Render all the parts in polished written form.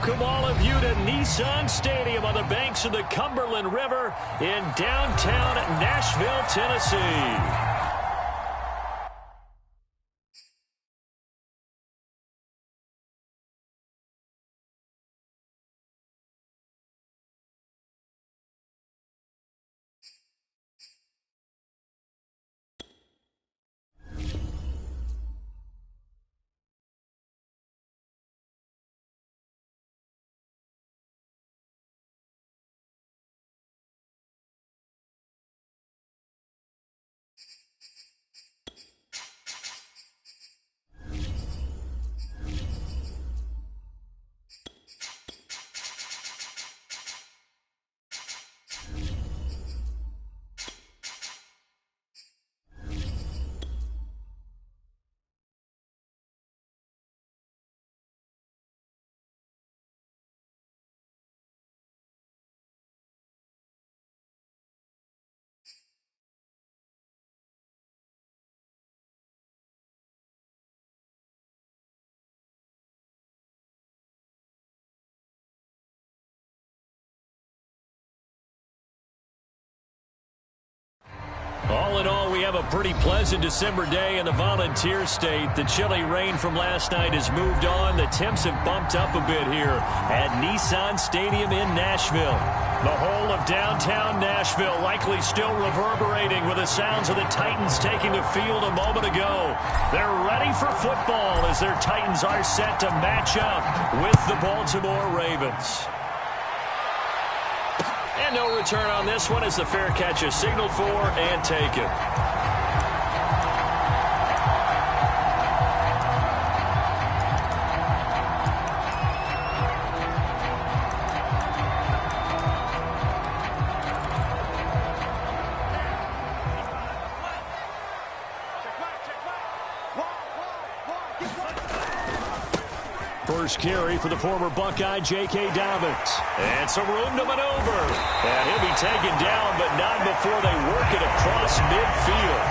Welcome all of you to Nissan Stadium on the banks of the Cumberland River in downtown Nashville, Tennessee. All in all, we have a pretty pleasant December day in the Volunteer State. The chilly rain from last night has moved on. The temps have bumped up a bit here at Nissan Stadium in Nashville. The whole of downtown Nashville likely still reverberating with the sounds of the Titans taking the field a moment ago. They're ready for football as their Titans are set to match up with the Baltimore Ravens. And no return on this one as the fair catch is signaled for and taken. First carry for the former Buckeye, J.K. Dobbins. And some room to maneuver. And he'll be taken down, but not before they work it across midfield.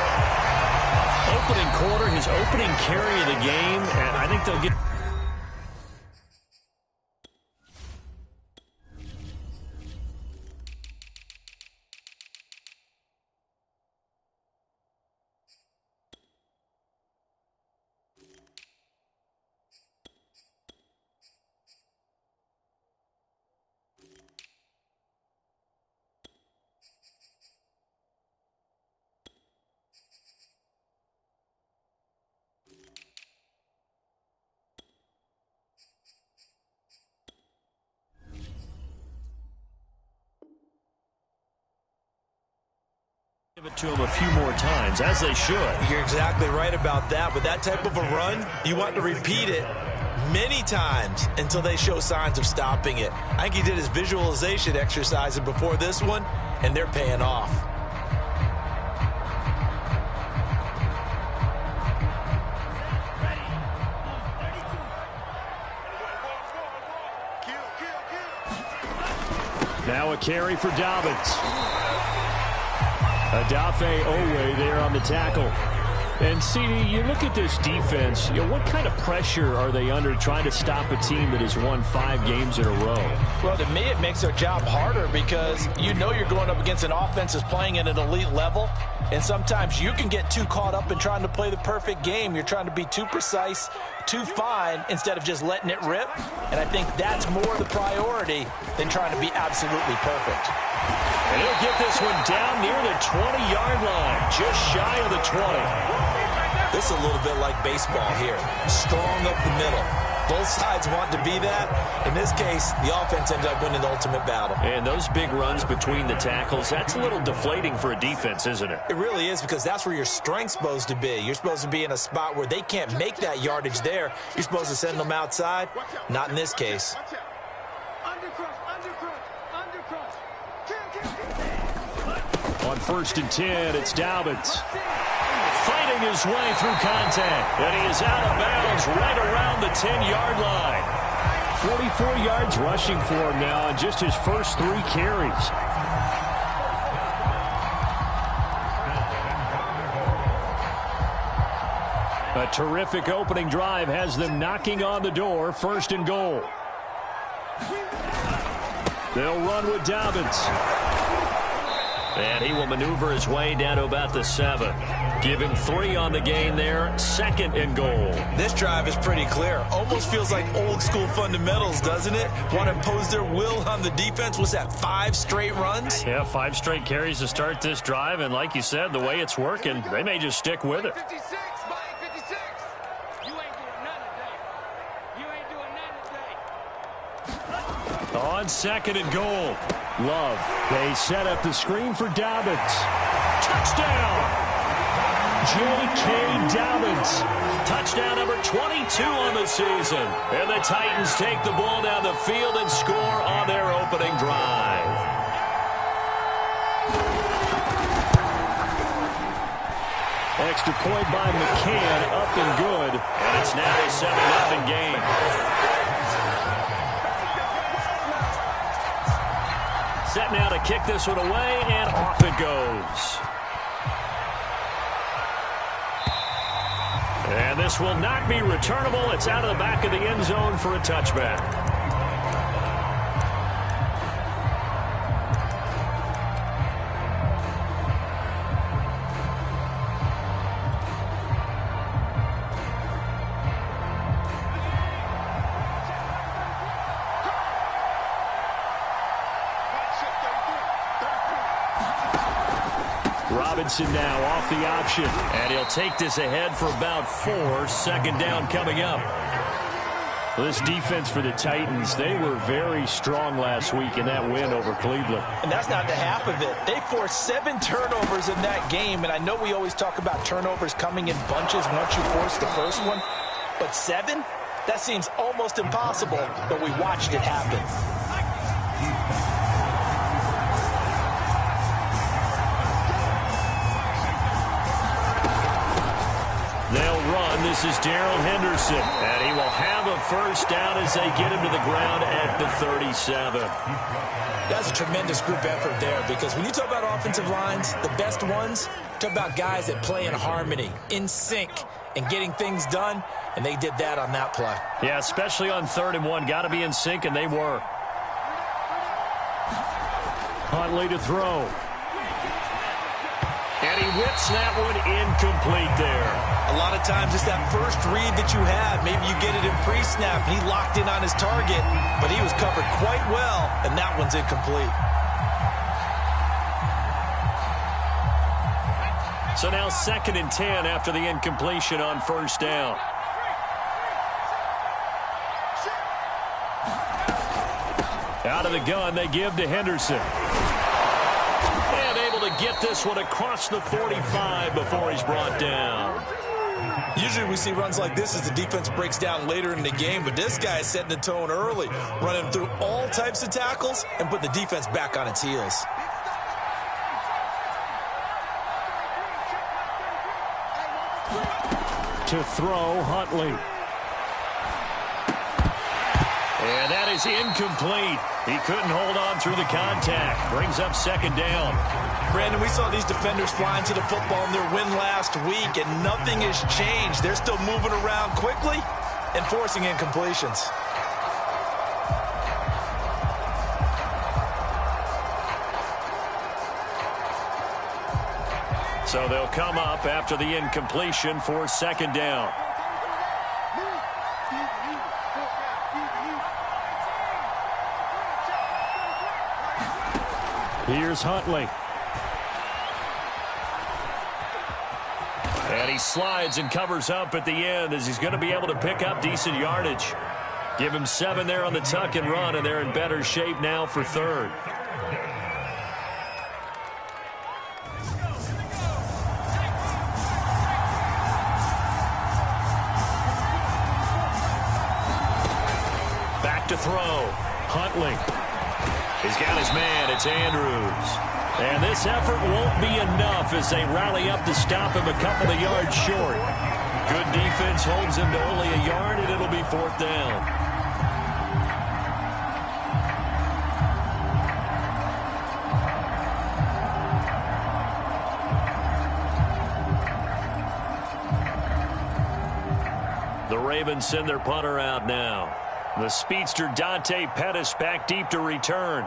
Opening quarter, his opening carry of the game, and I think they'll get... Give it to him a few more times, as they should. You're exactly right about that. With that type of a run, you want to repeat it many times until they show signs of stopping it. I think he did his visualization exercises before this one, and they're paying off. Now a carry for Dobbins. Adafe Owe there on the tackle. And, CD, you look at this defense, what kind of pressure are they under trying to stop a team that has won 5 games in a row? Well, to me, it makes their job harder because you know you're going up against an offense that's playing at an elite level, and sometimes you can get too caught up in trying to play the perfect game. You're trying to be too precise, too fine, instead of just letting it rip. And I think that's more the priority than trying to be absolutely perfect. And he'll get this one down near the 20-yard line, just shy of the 20. This is a little bit like baseball here. Strong up the middle. Both sides want to be that. In this case, the offense ended up winning the ultimate battle. And those big runs between the tackles, that's a little deflating for a defense, isn't it? It really is, because that's where your strength's supposed to be. You're supposed to be in a spot where they can't make that yardage there. You're supposed to send them outside. Not in this case. On 1st and 10, it's Dobbins. Fighting his way through contact. And he is out of bounds right around the 10-yard line. 44 yards rushing for him now on just his first 3 carries. A terrific opening drive has them knocking on the door. 1st and goal. They'll run with Dobbins. And he will maneuver his way down to about the 7. Give him 3 on the gain there. 2nd and goal. This drive is pretty clear. Almost feels like old school fundamentals, doesn't it? Want to impose their will on the defense. Was that 5 straight runs? Yeah, 5 straight carries to start this drive. And like you said, the way it's working, they may just stick with it. 56, Mike, 56. You ain't doing nothing today. You ain't doing nothing today. On 2nd and goal. Love. They set up the screen for Dobbins. Touchdown! J.K. Dobbins. Touchdown number 22 on the season. And the Titans take the ball down the field and score on their opening drive. Extra point by McCann, up and good. And it's now a 7-0 game. Set now to kick this one away, and off it goes. And this will not be returnable. It's out of the back of the end zone for a touchback. Robinson now off the option, and he'll take this ahead for about 4. 2nd down coming up. This defense for the Titans, they were very strong last week in that win over Cleveland. And that's not the half of it. They forced 7 turnovers in that game, and I know we always talk about turnovers coming in bunches once you force the first one, but 7? That seems almost impossible, but we watched it happen. They'll run. This is Darrell Henderson. And he will have a first down as they get him to the ground at the 37. That's a tremendous group effort there, because when you talk about offensive lines, the best ones, talk about guys that play in harmony, in sync, and getting things done, and they did that on that play. Yeah, especially on 3rd and 1. Got to be in sync, and they were. Huntley to throw. And he whips that one incomplete there. A lot of times it's that first read that you have. Maybe you get it in pre-snap, and he locked in on his target, but he was covered quite well, and that one's incomplete. So now 2nd and 10 after the incompletion on 1st down. Out of the gun, they give to Henderson. And able to get this one across the 45 before he's brought down. Usually we see runs like this as the defense breaks down later in the game, but this guy is setting the tone early, running through all types of tackles and putting the defense back on its heels. To throw, Huntley. And that is incomplete. He couldn't hold on through the contact. Brings up 2nd down. Brandon, we saw these defenders flying to the football in their win last week, and nothing has changed. They're still moving around quickly and forcing incompletions. So they'll come up after the incompletion for 2nd down. Here's Huntley. And he slides and covers up at the end as he's going to be able to pick up decent yardage. Give him 7 there on the tuck and run, and they're in better shape now for 3rd. Back to throw. Huntley. He's got his man. It's Andrews. And this effort won't be enough as they rally up to stop him a couple of yards short. Good defense holds him to only a yard, and it'll be 4th down. The Ravens send their punter out now. The speedster Dante Pettis back deep to return.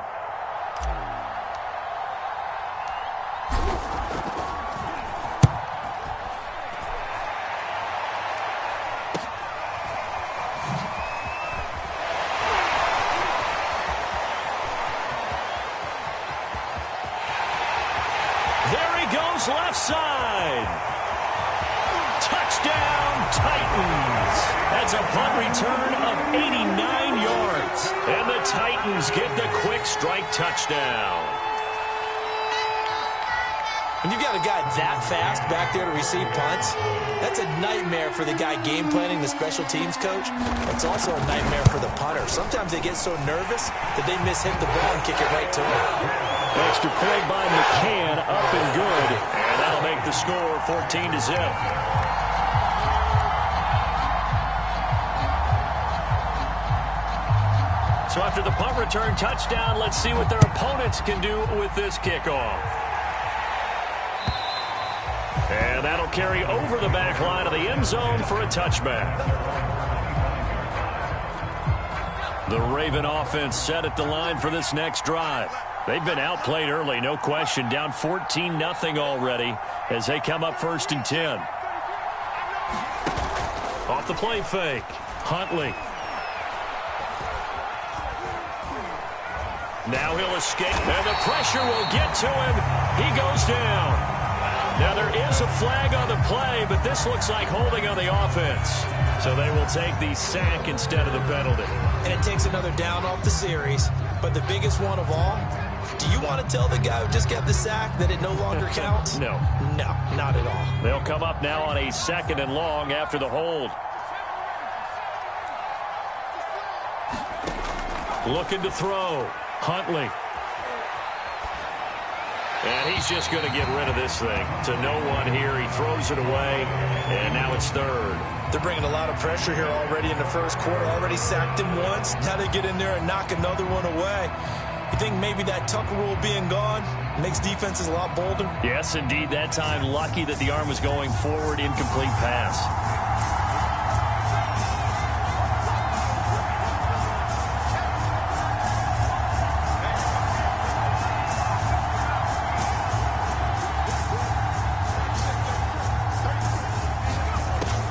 There he goes, left side. Touchdown, Titans. That's a punt return of 89 yards. And the Titans get the quick strike touchdown. When you've got a guy that fast back there to receive punts, that's a nightmare for the guy game planning, the special teams coach. It's also a nightmare for the punter. Sometimes they get so nervous that they mishit the ball and kick it right to him. Extra point by McCann, up and good. And that'll make the score 14-0. So after the punt return touchdown, let's see what their opponents can do with this kickoff. And that'll carry over the back line of the end zone for a touchback. The Raven offense set at the line for this next drive. They've been outplayed early, no question, down 14-0 already as they come up 1st and 10. Off the play fake, Huntley. Now he'll escape, and the pressure will get to him. He goes down. Now there is a flag on the play, but this looks like holding on the offense. So they will take the sack instead of the penalty. And it takes another down off the series. But the biggest one of all, do you want to tell the guy who just got the sack that it no longer counts? No. No, not at all. They'll come up now on a 2nd and long after the hold. Looking to throw. Huntley. And he's just going to get rid of this thing. To no one here. He throws it away. And now it's 3rd. They're bringing a lot of pressure here already in the first quarter. Already sacked him once. Now they get in there and knock another one away. You think maybe that Tucker rule being gone makes defenses a lot bolder? Yes, indeed. That time lucky that the arm was going forward. Incomplete pass.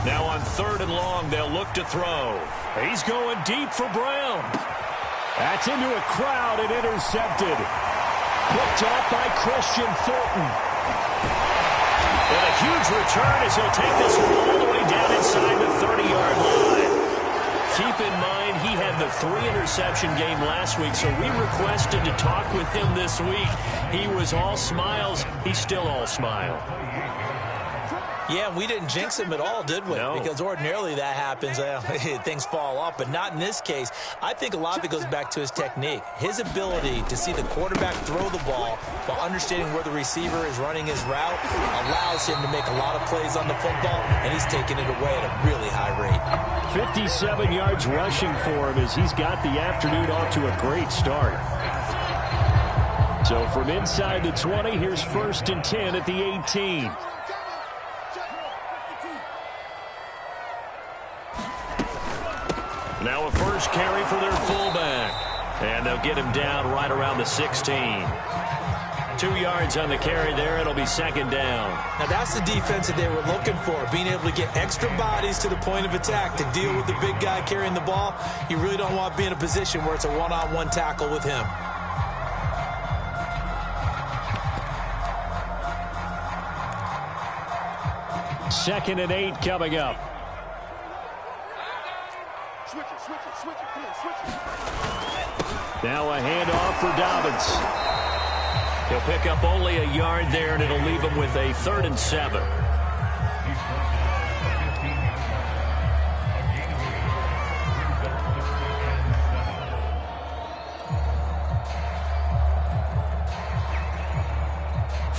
Now on 3rd and long, they'll look to throw. He's going deep for Brown. That's into a crowd and intercepted. Picked off by Christian Fulton. And a huge return as he'll take this one all the way down inside the 30-yard line. Keep in mind, he had the 3-interception game last week, so we requested to talk with him this week. He was all smiles. He's still all smile. Yeah, we didn't jinx him at all, did we? No. Because ordinarily that happens. Things fall off, but not in this case. I think a lot of it goes back to his technique. His ability to see the quarterback throw the ball while understanding where the receiver is running his route allows him to make a lot of plays on the football, and he's taking it away at a really high rate. 57 yards rushing for him as he's got the afternoon off to a great start. So from inside the 20, here's 1st and 10 at the 18. Now a first carry for their fullback. And they'll get him down right around the 16. 2 yards on the carry there. It'll be 2nd down. Now that's the defense that they were looking for, being able to get extra bodies to the point of attack to deal with the big guy carrying the ball. You really don't want to be in a position where it's a one-on-one tackle with him. Second and 8 coming up. Now a handoff for Dobbins. He'll pick up only a yard there, and it'll leave him with a 3rd and 7.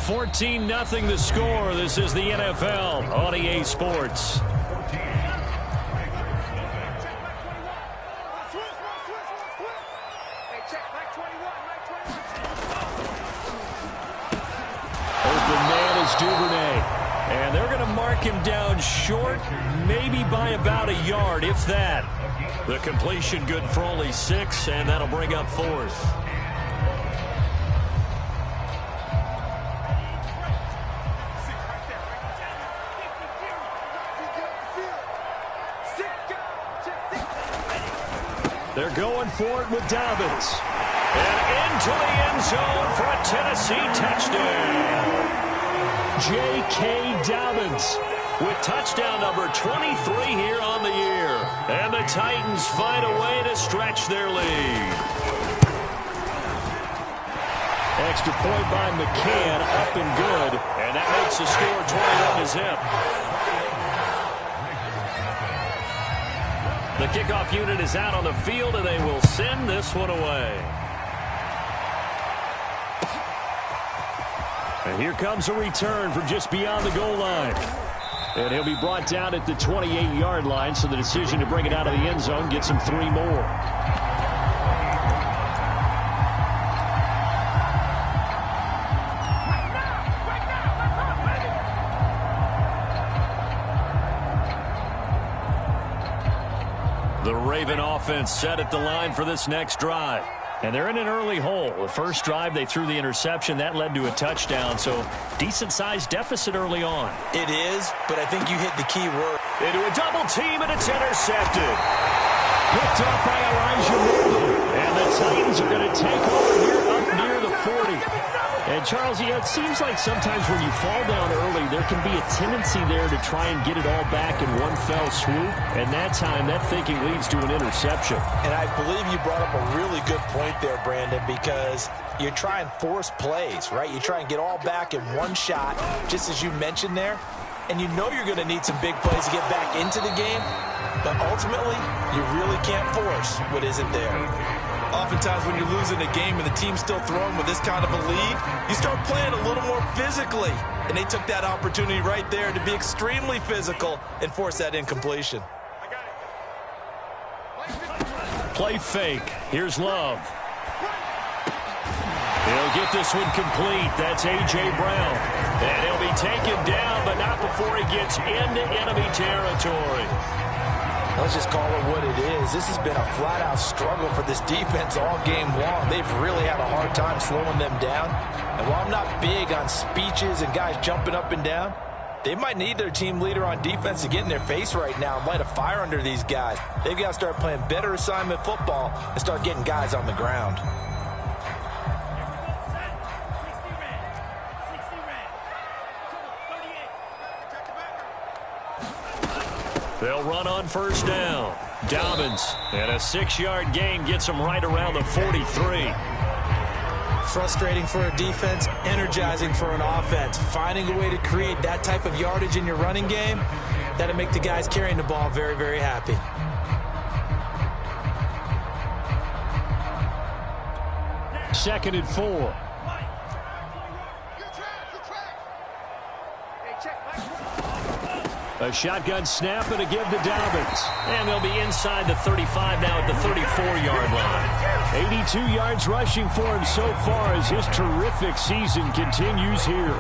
$14-0 the score. This is the NFL on EA Sports. him down short, maybe by about a yard, if that. The completion good for only 6, and that'll bring up 4th. They're going for it with Dobbins. And into the end zone for a Tennessee touchdown. J.K. Dobbins with touchdown number 23 here on the year. And the Titans find a way to stretch their lead. Extra point by McCann, up and good. And that makes the score 21-zip. The kickoff unit is out on the field, and they will send this one away. And here comes a return from just beyond the goal line. And he'll be brought down at the 28-yard line, so the decision to bring it out of the end zone gets him 3 more. The Raven offense set at the line for this next drive. And they're in an early hole. The first drive, they threw the interception. That led to a touchdown, so decent-sized deficit early on. It is, but I think you hit the key word. Into a double team, and it's intercepted. Picked up by Elijah Molden. And the Titans are going to take over here up near the 40. And, Charles, it seems like sometimes when you fall down early, there can be a tendency there to try and get it all back in one fell swoop. And that time, that thinking leads to an interception. And I believe you brought up a really good point there, Brandon, because you try and force plays, right? You try and get all back in one shot, just as you mentioned there. And you know you're going to need some big plays to get back into the game. But ultimately, you really can't force what isn't there. Oftentimes when you're losing a game and the team's still throwing with this kind of a lead, you start playing a little more physically. And they took that opportunity right there to be extremely physical and force that incompletion. Play fake. Here's Love. He'll get this one complete. That's A.J. Brown. And he'll be taken down, but not before he gets into enemy territory. Let's just call it what it is. This has been a flat-out struggle for this defense all game long. They've really had a hard time slowing them down. And while I'm not big on speeches and guys jumping up and down, they might need their team leader on defense to get in their face right now and light a fire under these guys. They've got to start playing better assignment football and start getting guys on the ground. They'll run on first down. Dobbins, and a 6-yard gain gets them right around the 43. Frustrating for a defense, energizing for an offense. Finding a way to create that type of yardage in your running game, that'll make the guys carrying the ball very, very happy. Second and 4. A shotgun snap and a give to Dobbins. And they'll be inside the 35 now at the 34-yard line. 82 yards rushing for him so far as his terrific season continues here.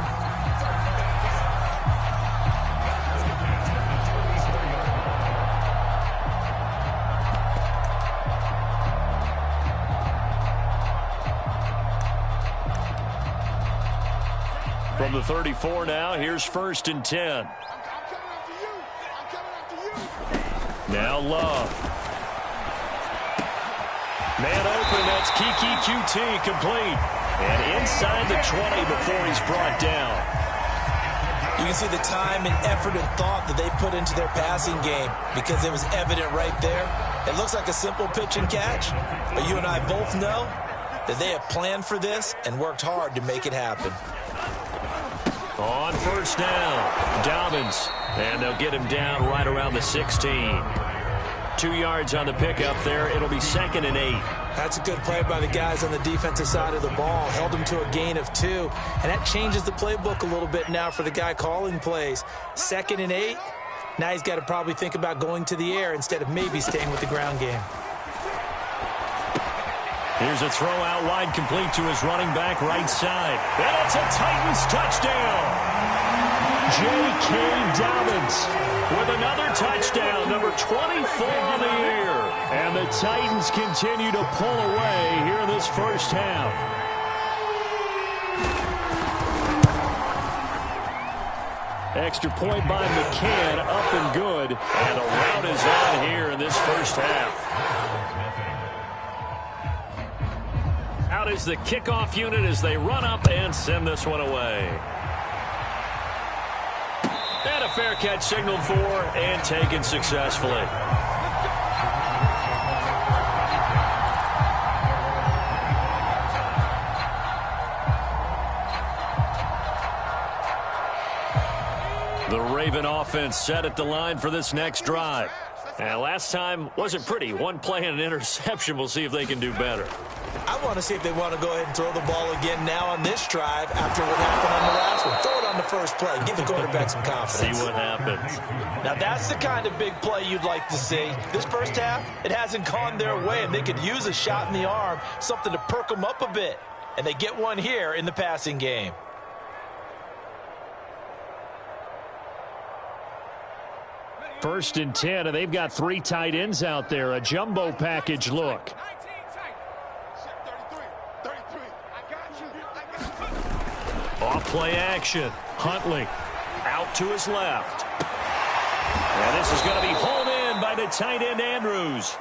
From the 34 now, here's 1st and 10. Now Love. Man open, that's Kiki QT complete. And inside the 20 before he's brought down. You can see the time and effort and thought that they put into their passing game because it was evident right there. It looks like a simple pitch and catch, but you and I both know that they have planned for this and worked hard to make it happen. On first down, Dobbins. And they'll get him down right around the 16. 2 yards on the pickup there. It'll be 2nd and 8. That's a good play by the guys on the defensive side of the ball. Held him to a gain of 2. And that changes the playbook a little bit now for the guy calling plays. 2nd and 8. Now he's got to probably think about going to the air instead of maybe staying with the ground game. Here's a throw out wide complete to his running back right side. And it's a Titans touchdown. J.K. Dobbins with another touchdown, number 24 on the year. And the Titans continue to pull away here in this first half. Extra point by McCann, up and good. And a rout is on here in this first half. Out is the kickoff unit as they run up and send this one away. And a fair catch signaled for and taken successfully. The Raven offense set at the line for this next drive. And last time wasn't pretty. One play and an interception. We'll see if they can do better. I want to see if they want to go ahead and throw the ball again now on this drive after what happened on the last one. Throw it on the first play. Give the quarterback some confidence. See what happens. Now, that's the kind of big play you'd like to see. This first half, it hasn't gone their way, and they could use a shot in the arm, something to perk them up a bit. And they get one here in the passing game. First and 10, and they've got 3 tight ends out there. A jumbo package look. Off play action. Huntley out to his left. And this is going to be hauled in by the tight end Andrews.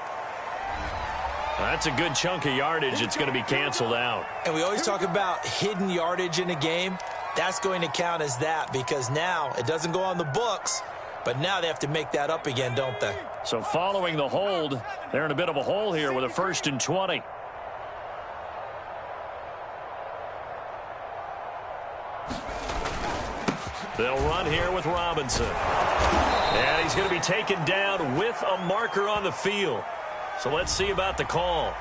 That's a good chunk of yardage. It's going to be canceled out. And we always talk about hidden yardage in a game. That's going to count as that because now it doesn't go on the books, but now they have to make that up again, don't they? So following the hold, they're in a bit of a hole here with a 1st and 20. They'll run here with Robinson. And he's going to be taken down with a marker on the field. So let's see about the call.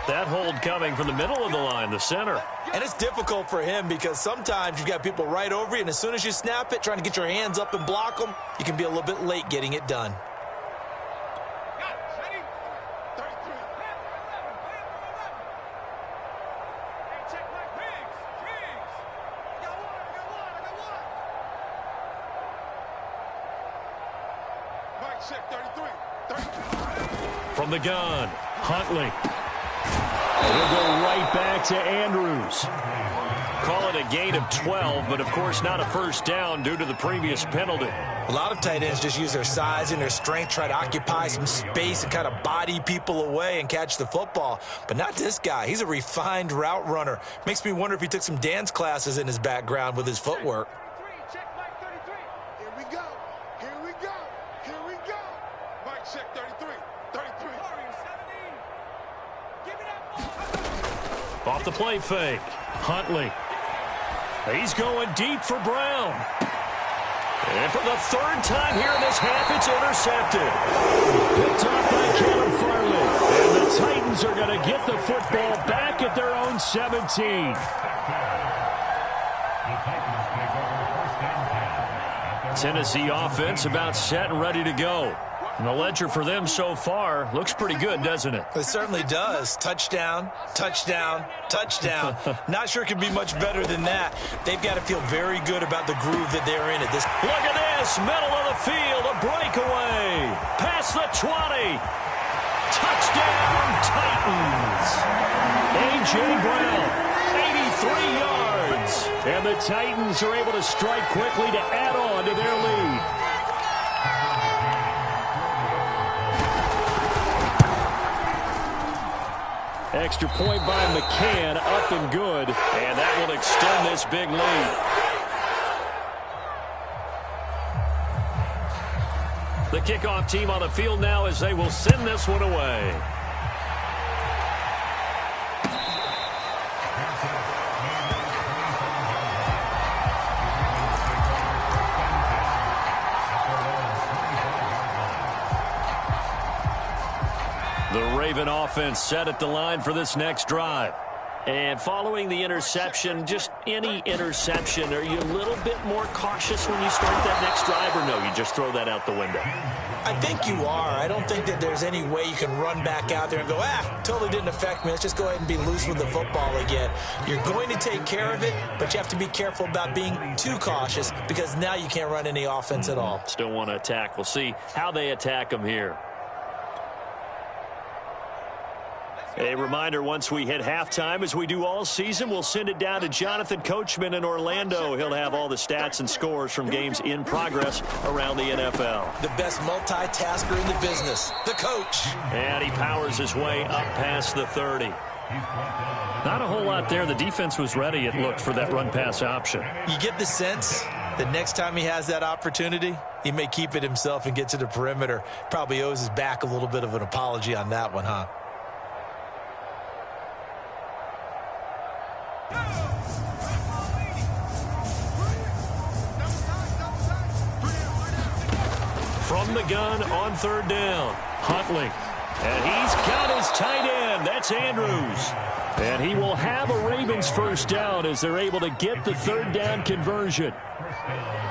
That hold coming from the middle of the line, the center. And it's difficult for him because sometimes you've got people right over you, and as soon as you snap it, trying to get your hands up and block them, you can be a little bit late getting it done. From the gun, Huntley. It'll go right back to Andrews. Call it a gain of 12, but of course not a first down due to the previous penalty. A lot of tight ends just use their size and their strength, try to occupy some space and kind of body people away and catch the football. But not this guy. He's a refined route runner. Makes me wonder if he took some dance classes in his background with his footwork. Off the play fake. Huntley. He's going deep for Brown. And for the 3rd time here in this half, it's intercepted. Picked off by Caleb Farley. And the Titans are going to get the football back at their own 17. Tennessee offense about set and ready to go. And the ledger for them so far looks pretty good, doesn't it? It certainly does. Touchdown, touchdown, touchdown. Not sure it could be much better than that. They've got to feel very good about the groove that they're in at this. Look at this. Middle of the field. A breakaway. Past the 20. Touchdown, Titans. A.J. Brown, 83 yards. And the Titans are able to strike quickly to add on to their lead. Extra point by McCann, up and good. And that will extend this big lead. The kickoff team on the field now as they will send this one away. The Raven offense set at the line for this next drive. And following the interception, just any interception, are you a little bit more cautious when you start that next drive, or no, you just throw that out the window? I think you are. I don't think that there's any way you can run back out there and go, totally didn't affect me. Let's just go ahead and be loose with the football again. You're going to take care of it, but you have to be careful about being too cautious because now you can't run any offense at all. Still want to attack. We'll see how they attack them here. A reminder, once we hit halftime, as we do all season, we'll send it down to Jonathan Coachman in Orlando. He'll have all the stats and scores from games in progress around the NFL. The best multitasker in the business, the coach. And he powers his way up past the 30. Not a whole lot there. The defense was ready, it looked, for that run-pass option. You get the sense that next time he has that opportunity, he may keep it himself and get to the perimeter. Probably owes his back a little bit of an apology on that one, huh? From the gun on third down, Huntley. And he's got his tight end. That's Andrews. And he will have a Ravens first down as they're able to get the third down conversion.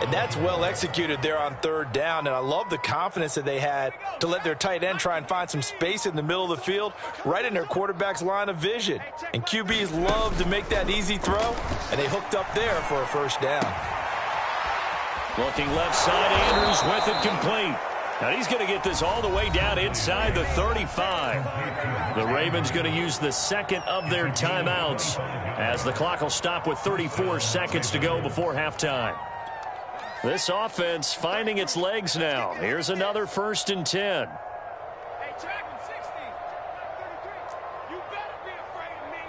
And that's well executed there on third down. And I love the confidence that they had to let their tight end try and find some space in the middle of the field, right in their quarterback's line of vision. And QBs love to make that easy throw, and they hooked up there for a first down. Looking left side, Andrews with it complete. Now he's going to get this all the way down inside the 35. The Ravens going to use the second of their timeouts as the clock will stop with 34 seconds to go before halftime. This offense finding its legs now. Here's another 1st and 10. Hey, track him, 60. 33. You better be afraid of me.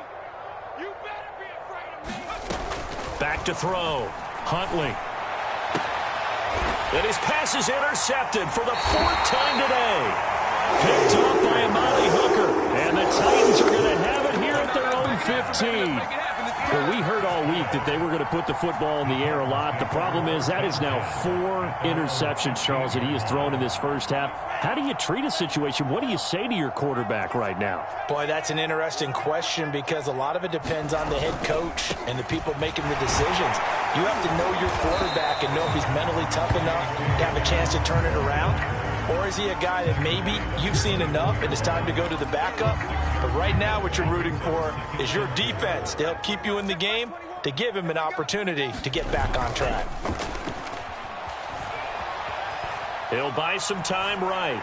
You better be afraid of me. Back to throw. Huntley. And his pass is intercepted for the 4th time today. Picked off by Amani Hooker. And the Titans are going to have it here at their own 15. Well, we heard all week that they were going to put the football in the air a lot. The problem is that is now 4 interceptions, Charles, that he has thrown in this first half. How do you treat a situation? What do you say to your quarterback right now? Boy, that's an interesting question because a lot of it depends on the head coach and the people making the decisions. You have to know your quarterback and know if he's mentally tough enough to have a chance to turn it around. Or is he a guy that maybe you've seen enough and it's time to go to the backup? But right now what you're rooting for is your defense to help keep you in the game, to give him an opportunity to get back on track. He'll buy some time right.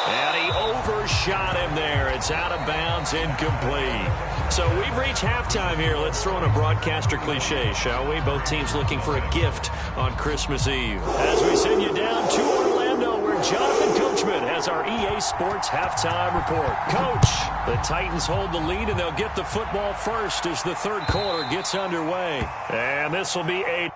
And he overshot him there. It's out of bounds, incomplete. So we've reached halftime here. Let's throw in a broadcaster cliche, shall we? Both teams looking for a gift on Christmas Eve. As we send you down to Orlando, where Jonathan Coachman has our EA Sports halftime report. Coach, the Titans hold the lead, and they'll get the football first as the third quarter gets underway. And this will be a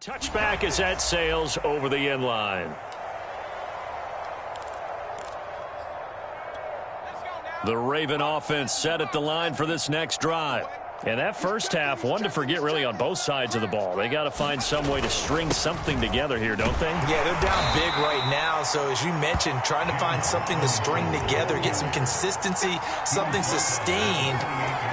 touchback as that sails over the end line. The Raven offense set at the line for this next drive. And that first half, one to forget really on both sides of the ball. They got to find some way to string something together here, don't they? Yeah, they're down big right now. So as you mentioned, trying to find something to string together, get some consistency, something sustained,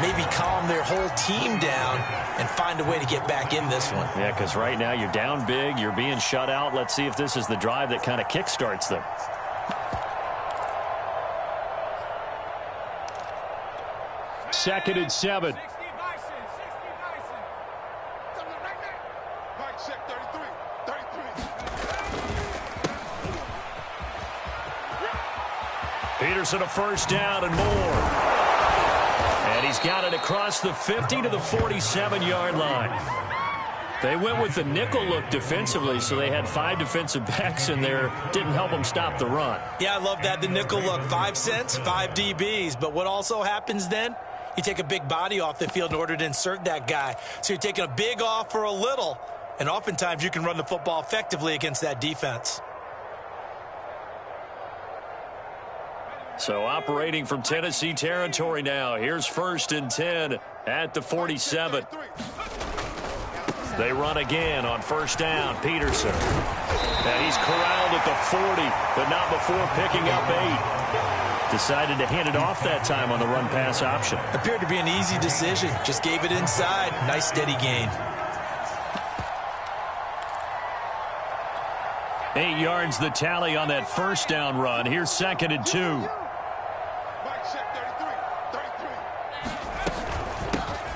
maybe calm their whole team down and find a way to get back in this one. Yeah, because right now you're down big, you're being shut out. Let's see if this is the drive that kind of kickstarts them. Second and 7. Peterson a first down and more. And he's got it across the 50 to the 47-yard line. They went with the nickel look defensively, so they had 5 defensive backs in there. Didn't help them stop the run. Yeah, I love that. The nickel look, 5 cents, 5 DBs. But what also happens then? You take a big body off the field in order to insert that guy. So you're taking a big off for a little, and oftentimes you can run the football effectively against that defense. So operating from Tennessee territory now. Here's 1st and 10 at the 47. They run again on 1st down. Peterson. And he's corralled at the 40, but not before picking up 8. Decided to hand it off that time on the run-pass option. Appeared to be an easy decision. Just gave it inside. Nice steady gain. 8 yards the tally on that 1st down run. Here's 2nd and 2.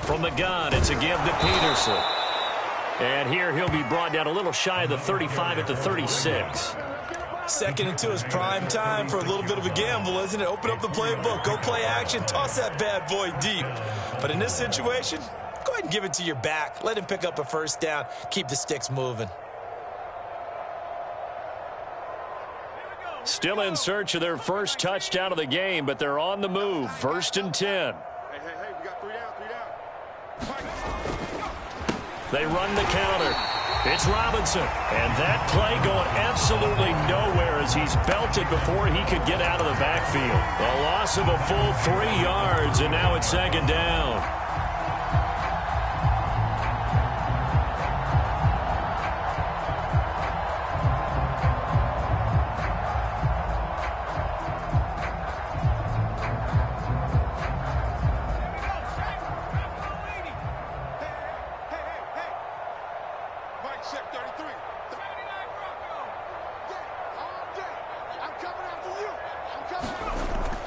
From the gun, it's a give to Peterson. And here he'll be brought down a little shy of the 35 at the 36. 2nd and 2 is prime time for a little bit of a gamble, isn't it? Open up the playbook, go play action, toss that bad boy deep. But in this situation, go ahead and give it to your back. Let him pick up a 1st down. Keep the sticks moving. Still in search of their first touchdown of the game, but they're on the move. 1st and 10. Hey, we got 3 down. They run the counter. It's Robinson. And that play going absolutely nowhere as he's belted before he could get out of the backfield. A loss of a full 3 yards, and now it's 2nd down.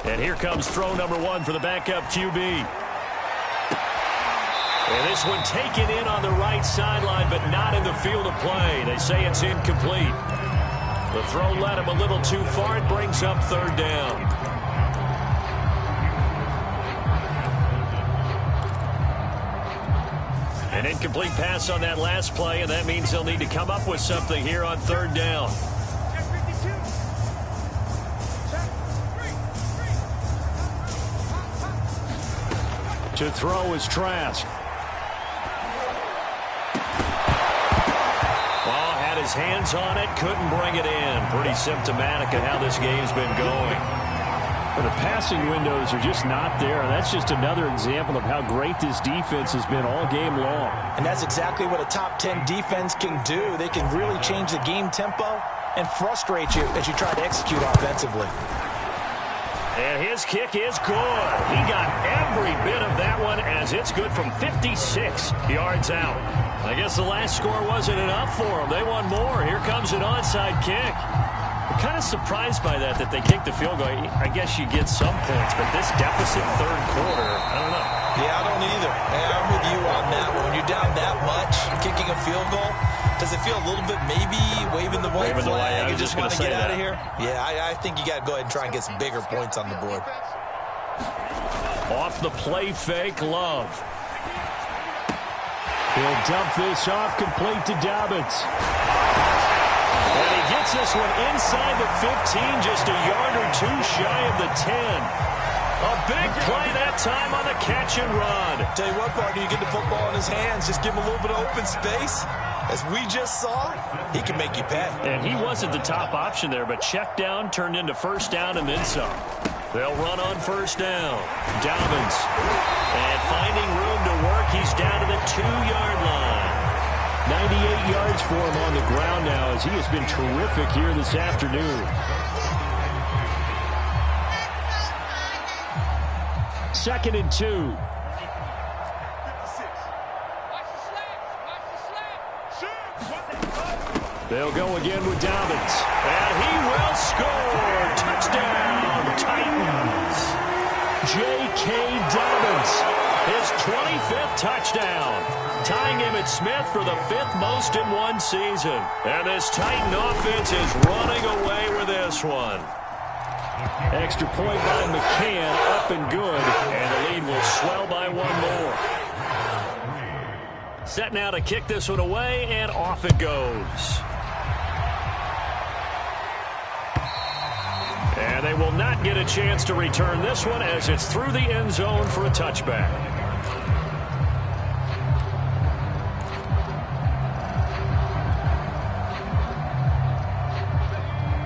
And here comes throw number 1 for the backup QB. And this one taken in on the right sideline, but not in the field of play. They say it's incomplete. The throw led him a little too far. It brings up 3rd down. An incomplete pass on that last play, and that means they'll need to come up with something here on 3rd down. To throw is Trask. Well, had his hands on it, couldn't bring it in. Pretty symptomatic of how this game's been going. But the passing windows are just not there, and that's just another example of how great this defense has been all game long. And that's exactly what a top 10 defense can do. They can really change the game tempo and frustrate you as you try to execute offensively. And his kick is good. He got every bit of that one as it's good from 56 yards out. I guess the last score wasn't enough for them. They want more. Here comes an onside kick. I'm kind of surprised by that they kicked the field goal. I guess you get some points, but this deficit 3rd quarter, I don't know. Yeah, I don't either. Hey, I'm with you on that one. When you're down that much, kicking a field goal, does it feel a little bit maybe waving the white flag and just want to get out of here? Yeah, I think you got to go ahead and try and get some bigger points on the board. Off the play fake, Love. He'll dump this off complete to Dobbins. And he gets this one inside the 15, just a yard or 2 shy of the 10. A big play that time on the catch and run. Tell you what, partner, you get the football in his hands, just give him a little bit of open space. As we just saw, he can make you pay. And he wasn't the top option there, but check down turned into 1st down and then some. They'll run on 1st down. Dobbins. And finding room to work, he's down to the 2-yard line. 98 yards for him on the ground now as he has been terrific here this afternoon. 2nd and 2. They'll go again with Dobbins. And he will score. Touchdown, Titans. J.K. Dobbins, his 25th touchdown, tying Emmitt Smith for the 5th most in one season. And this Titan offense is running away with this one. Extra point by McCann, up and good. And the lead will swell by 1 more. Set now to kick this one away, and off it goes. And they will not get a chance to return this one as it's through the end zone for a touchback.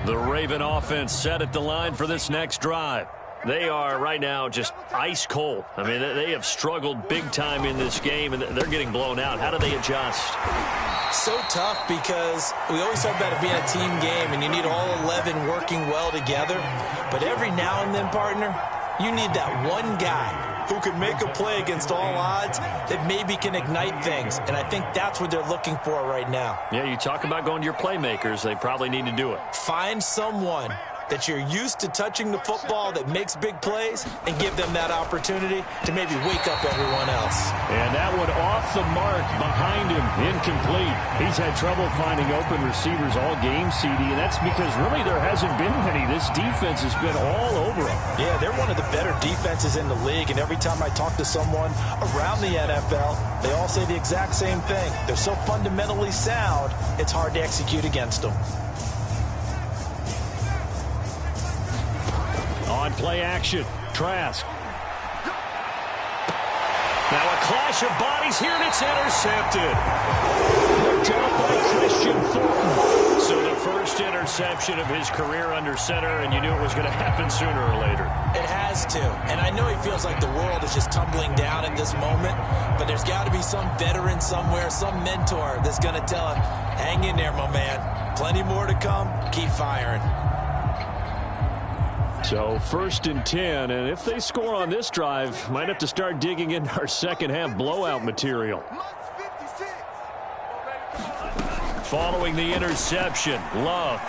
The Raven offense set at the line for this next drive. They are right now just ice cold. I mean, they have struggled big time in this game, and they're getting blown out. How do they adjust? So tough because we always talk about it being a team game, and you need all 11 working well together. But every now and then, partner, you need that one guy who can make a play against all odds that maybe can ignite things. And I think that's what they're looking for right now. Yeah, you talk about going to your playmakers. They probably need to do it. Find someone that you're used to touching the football that makes big plays and give them that opportunity to maybe wake up everyone else. And that one off the mark behind him, incomplete. He's had trouble finding open receivers all game, CD, and that's because really there hasn't been many. This defense has been all over them. Yeah, they're one of the better defenses in the league, and every time I talk to someone around the NFL, they all say the exact same thing. They're so fundamentally sound, it's hard to execute against them. On play action, Trask. Now a clash of bodies here, and it's intercepted. Picked up by Christian Thornton. So the first interception of his career under center, and you knew it was going to happen sooner or later. It has to. And I know he feels like the world is just tumbling down at this moment, but there's got to be some veteran somewhere, some mentor that's going to tell him, hang in there, my man. Plenty more to come. Keep firing. So 1st and 10, and if they score on this drive, might have to start digging into our second half blowout material. Following the interception, Love.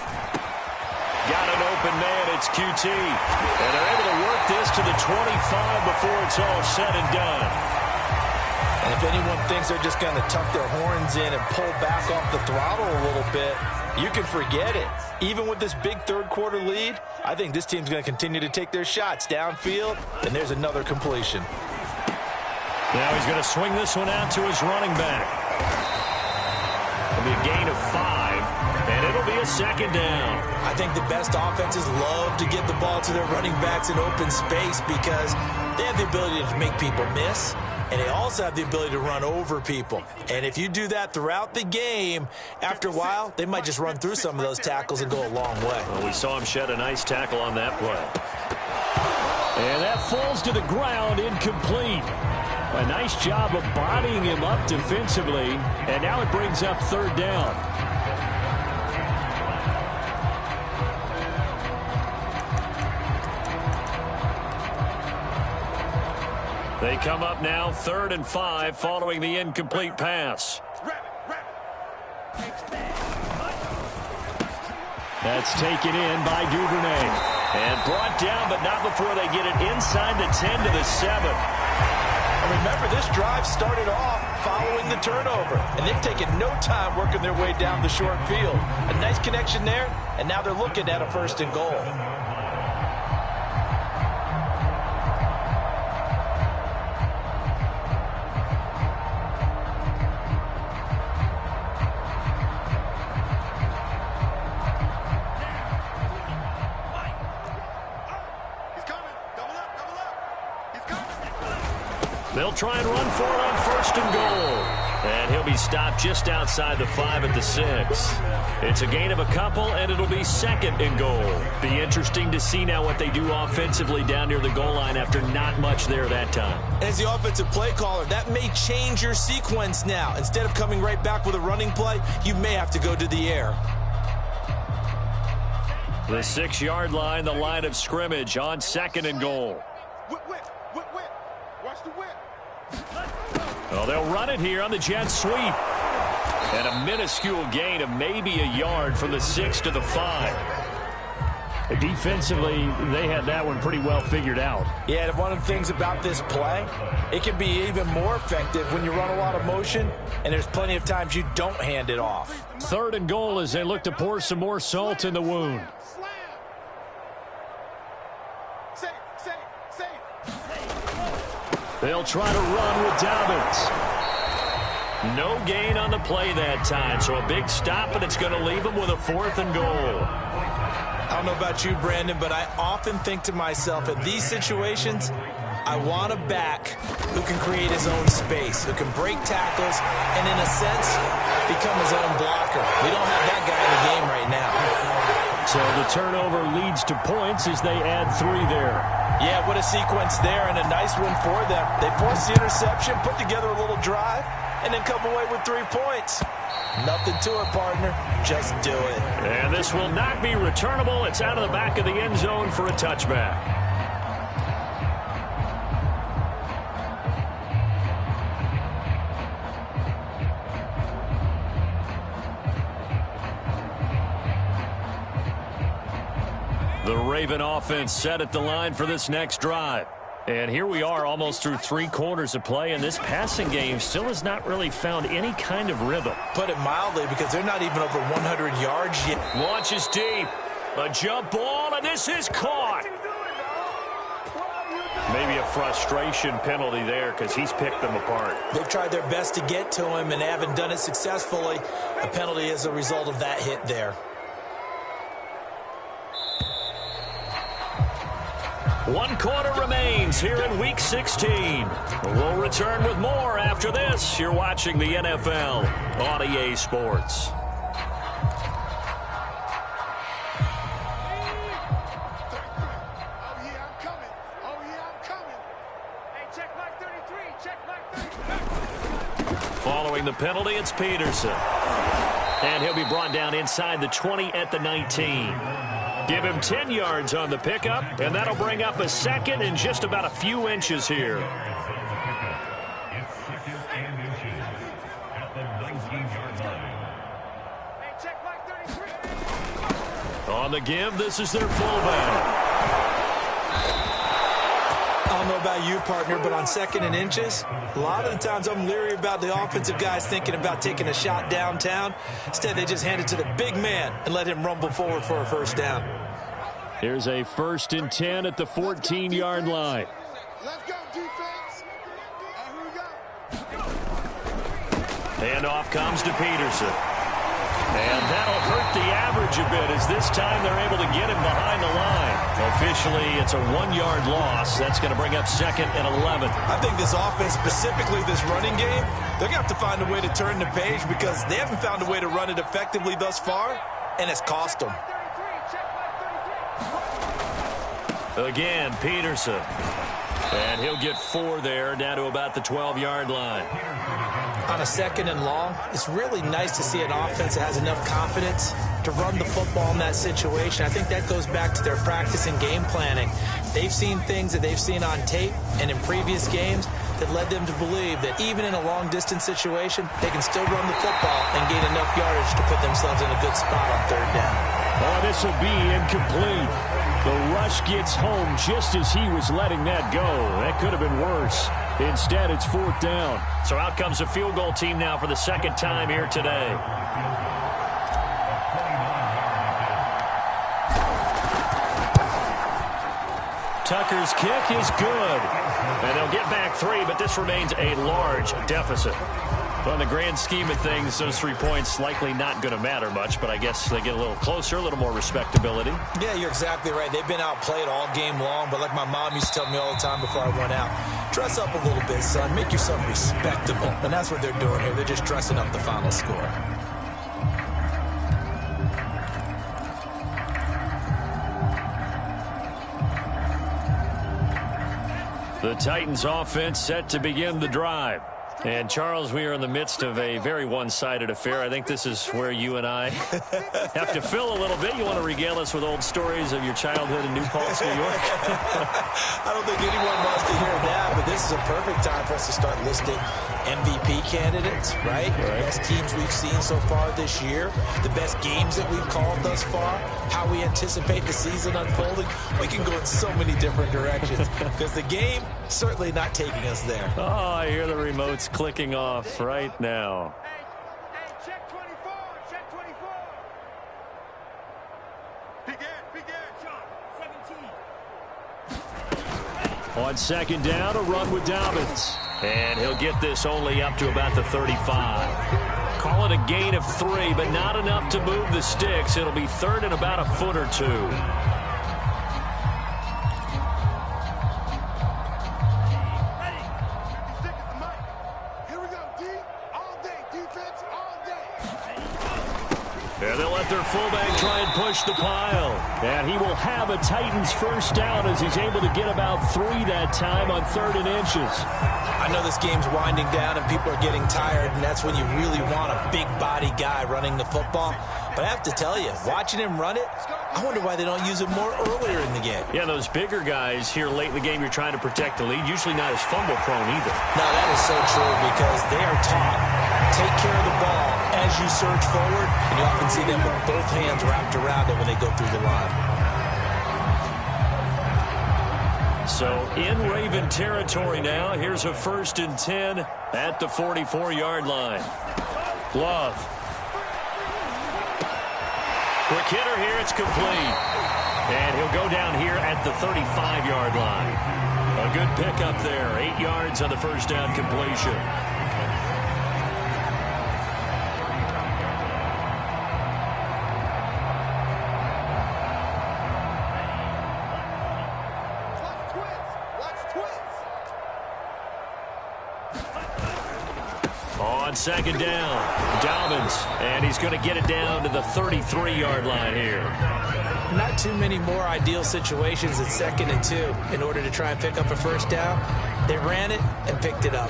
Got an open man, it's QT. And they're able to work this to the 25 before it's all said and done. And if anyone thinks they're just going to tuck their horns in and pull back off the throttle a little bit, you can forget it. Even with this big third-quarter lead, I think this team's going to continue to take their shots downfield, and there's another completion. Now he's going to swing this one out to his running back. It'll be a gain of 5, and it'll be a second down. I think the best offenses love to get the ball to their running backs in open space because they have the ability to make people miss, and they also have the ability to run over people. And if you do that throughout the game, after a while, they might just run through some of those tackles and go a long way. Well, we saw him shed a nice tackle on that play. And that falls to the ground, incomplete. A nice job of bodying him up defensively, and now it brings up 3rd down. They come up now 3rd and 5 following the incomplete pass. That's taken in by Duvernay. And brought down, but not before they get it inside the 10 to the 7. And remember, this drive started off following the turnover, and they've taken no time working their way down the short field. A nice connection there, and now they're looking at a 1st and goal. They'll try and run for it on 1st and goal. And he'll be stopped just outside the 5 at the 6. It's a gain of a couple, and it'll be 2nd and goal. Be interesting to see now what they do offensively down near the goal line after not much there that time. As the offensive play caller, that may change your sequence now. Instead of coming right back with a running play, you may have to go to the air. The 6-yard line, the line of scrimmage on 2nd and goal. Whip. Watch the whip. Well, they'll run it here on the jet sweep. And a minuscule gain of maybe a yard from the 6 to the 5. Defensively, they had that one pretty well figured out. Yeah, and one of the things about this play, it can be even more effective when you run a lot of motion, and there's plenty of times you don't hand it off. 3rd and goal as they look to pour some more salt in the wound. Slam. Safe. They'll try to run with Dobbins. No gain on the play that time, so a big stop, and it's going to leave them with a 4th and goal. I don't know about you, Brandon, but I often think to myself, in these situations, I want a back who can create his own space, who can break tackles, and in a sense, become his own blocker. We don't have that guy in the game right now. So the turnover leads to points as they add 3 there. Yeah, what a sequence there, and a nice one for them. They force the interception, put together a little drive, and then come away with 3 points. Nothing to it, partner. Just do it. And this will not be returnable. It's out of the back of the end zone for a touchback. The Raven offense set at the line for this next drive. And here we are almost through 3 quarters of play, and this passing game still has not really found any kind of rhythm. Put it mildly, because they're not even over 100 yards yet. Launches deep. A jump ball, and this is caught. Maybe a frustration penalty there because he's picked them apart. They've tried their best to get to him, and they haven't done it successfully. A penalty is a result of that hit there. 1 quarter remains here in Week 16. We'll return with more after this. You're watching the NFL on EA Sports. Oh, yeah, I'm coming. Oh, yeah, I'm coming. Hey, check mark 33. Check mark 33. Following the penalty, it's Peterson. And he'll be brought down inside the 20 at the 19. Give him 10 yards on the pickup, and that'll bring up a second in just about a few inches here. On the give, this is their fullback. I don't know about you, partner, but on 2nd and inches, a lot of the times I'm leery about the offensive guys thinking about taking a shot downtown. Instead, they just hand it to the big man and let him rumble forward for a first down. Here's a 1st and 10 at the 14-yard line. Let's go, defense. Here we go. Handoff comes to Peterson. And that'll hurt the average a bit as this time they're able to get him behind the line. Officially, it's a 1-yard loss. That's going to bring up 2nd and 11. I think this offense, specifically this running game, they're going to have to find a way to turn the page because they haven't found a way to run it effectively thus far, and it's cost them. Again, Peterson. And he'll get 4 there, down to about the 12-yard line. On a 2nd and long, it's really nice to see an offense that has enough confidence to run the football in that situation. I think that goes back to their practice and game planning. They've seen things that they've seen on tape and in previous games that led them to believe that even in a long-distance situation, they can still run the football and gain enough yardage to put themselves in a good spot on 3rd down. Oh, this will be incomplete. The rush gets home just as he was letting that go. That could have been worse. Instead, it's 4th down. So out comes a field goal team now for the 2nd time here today. Tucker's kick is good. And they'll get back 3, but this remains a large deficit. Well, in the grand scheme of things, those 3 points likely not going to matter much, but I guess they get a little closer, a little more respectability. Yeah, you're exactly right. They've been outplayed all game long, but like my mom used to tell me all the time before I went out, dress up a little bit, son. Make yourself respectable. And that's what they're doing here. They're just dressing up the final score. The Titans offense set to begin the drive. And, Charles, we are in the midst of a very one-sided affair. I think this is where you and I have to fill a little bit. You want to regale us with old stories of your childhood in New Paltz, New York? I don't think anyone wants to hear that, but this is a perfect time for us to start listing MVP candidates, right? The best teams we've seen so far this year, the best games that we've called thus far, how we anticipate the season unfolding. We can go in so many different directions because the game certainly not taking us there. Oh, I hear the remotes clicking off right now. Hey, check 24. Check 24. Begin. Shot. 17. On 2nd down, a run with Dobbins. And he'll get this only up to about the 35. Call it a gain of 3, but not enough to move the sticks. It'll be 3rd and about a foot or 2. And they'll let their fullback try and push the pile. And he will have a Titans first down as he's able to get about 3 that time on 3rd and inches. I know this game's winding down and people are getting tired, and that's when you really want a big body guy running the football. But I have to tell you, watching him run it, I wonder why they don't use it more earlier in the game. Yeah, those bigger guys here late in the game, you're trying to protect the lead, usually not as fumble prone either. No, that is so true because they are taught, take care of the ball as you surge forward, and you often see them with both hands wrapped around it when they go through the line. So in Raven territory now, here's a 1st and 10 at the 44-yard line. Love. Quick hitter here, it's complete. And he'll go down here at the 35-yard line. A good pickup there, 8 yards on the first down completion. On 2nd down, Dobbins, and he's going to get it down to the 33-yard line here. Not too many more ideal situations at 2nd and 2 in order to try and pick up a first down. They ran it and picked it up.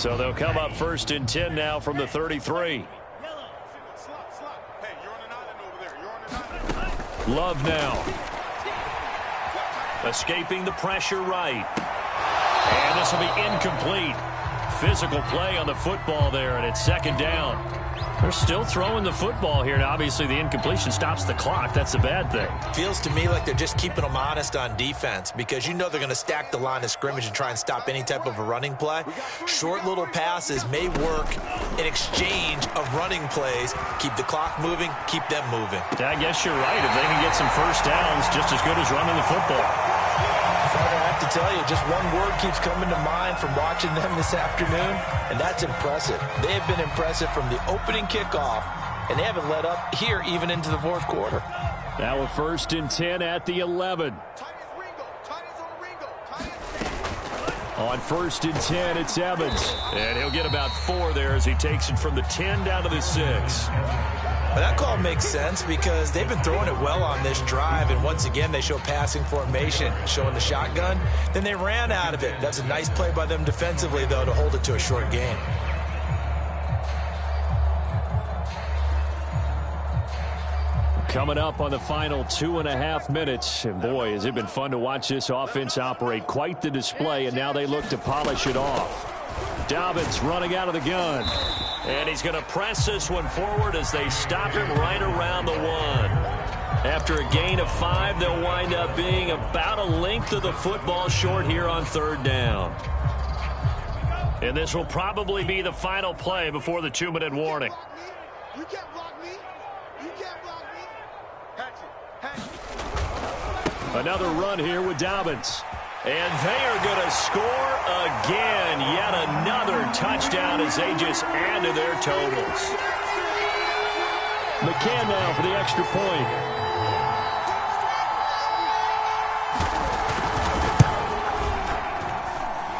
So they'll come up 1st and 10 now from the 33. Love now. Escaping the pressure right. And this will be incomplete. Physical play on the football there, and it's 2nd down. They're still throwing the football here, and obviously the incompletion stops the clock. That's a bad thing. Feels to me like they're just keeping them honest on defense because you know they're going to stack the line of scrimmage and try and stop any type of a running play. Short little passes may work in exchange of running plays. Keep the clock moving, keep them moving. I guess you're right. If they can get some first downs, just as good as running the football. I have to tell you, just one word keeps coming to mind from watching them this afternoon, and that's impressive. They have been impressive from the opening kickoff, and they haven't let up here even into the 4th quarter. Now a 1st and 10 at the 11. On 1st and 10, it's Evans. And he'll get about 4 there as he takes it from the 10 down to the 6. But that call makes sense because they've been throwing it well on this drive, and once again they show passing formation, showing the shotgun. Then they ran out of it. That's a nice play by them defensively, though, to hold it to a short gain. Coming up on the final 2.5 minutes. And boy, has it been fun to watch this offense operate. Quite the display, and now they look to polish it off. Dobbins running out of the gun. And he's going to press this one forward as they stop him right around the 1. After a gain of 5, they'll wind up being about a length of the football short here on 3rd down. And this will probably be the final play before the 2-minute warning. You can't block me. You can't block me. Hatch it. Another run here with Dobbins. And they are going to score again. Yet another touchdown as they just add to their totals. McCann now for the extra point.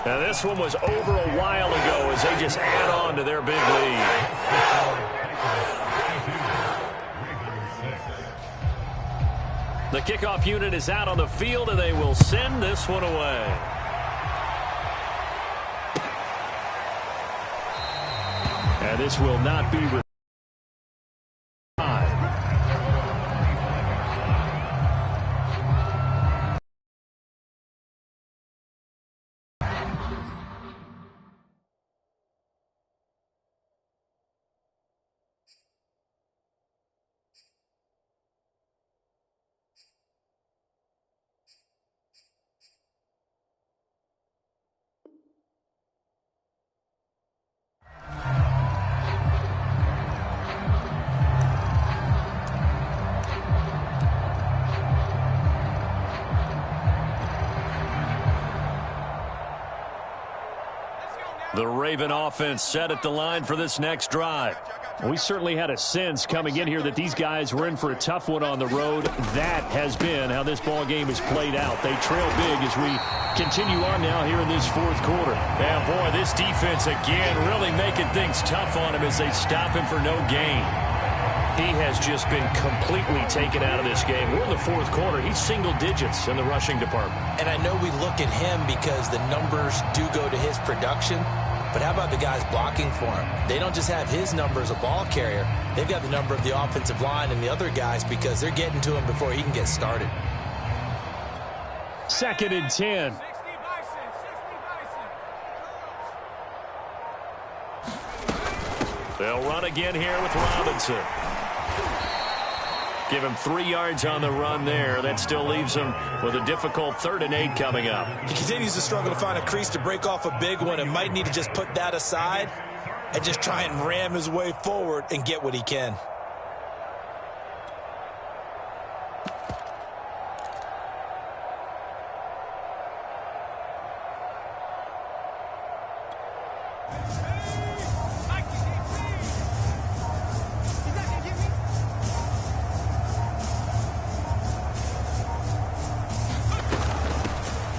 Now this one was over a while ago as they just add on to their big lead. The kickoff unit is out on the field, and they will send this one away. And this will not be retired. The Raven offense set at the line for this next drive. We certainly had a sense coming in here that these guys were in for a tough one on the road. That has been how this ball game is played out. They trail big as we continue on now here in this fourth quarter. Yeah, boy, this defense again really making things tough on him as they stop him for no gain. He has just been completely taken out of this game. We're in the fourth quarter. He's single digits in the rushing department. And I know we look at him because the numbers do go to his production. But how about the guys blocking for him? They don't just have his number as a ball carrier. They've got the number of the offensive line and the other guys because they're getting to him before he can get started. 2nd and 10. They'll run again here with Robinson. Give him 3 yards on the run there. That still leaves him with a difficult 3rd and 8 coming up. He continues to struggle to find a crease to break off a big one and might need to just put that aside and just try and ram his way forward and get what he can.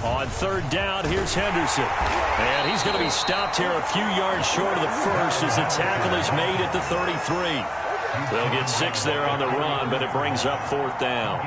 On 3rd down, here's Henderson. And he's going to be stopped here a few yards short of the first as the tackle is made at the 33. They'll get 6 there on the run, but it brings up 4th down.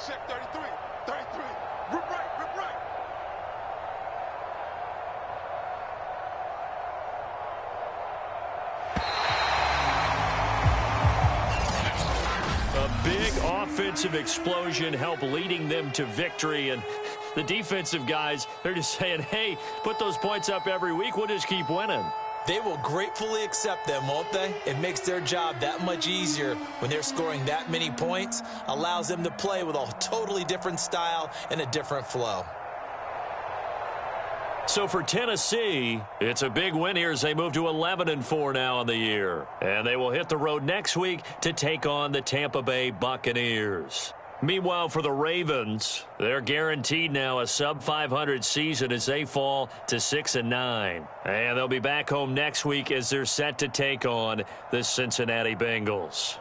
Check 33. 33. Rip right. Rip right. A big offensive explosion helped leading them to victory. And the defensive guys, they're just saying, hey, put those points up every week. We'll just keep winning. They will gratefully accept them, won't they? It makes their job that much easier when they're scoring that many points. Allows them to play with a totally different style and a different flow. So for Tennessee, it's a big win here as they move to 11-4 now on the year. And they will hit the road next week to take on the Tampa Bay Buccaneers. Meanwhile, for the Ravens, they're guaranteed now a sub-500 season as they fall to 6-9. And they'll be back home next week as they're set to take on the Cincinnati Bengals.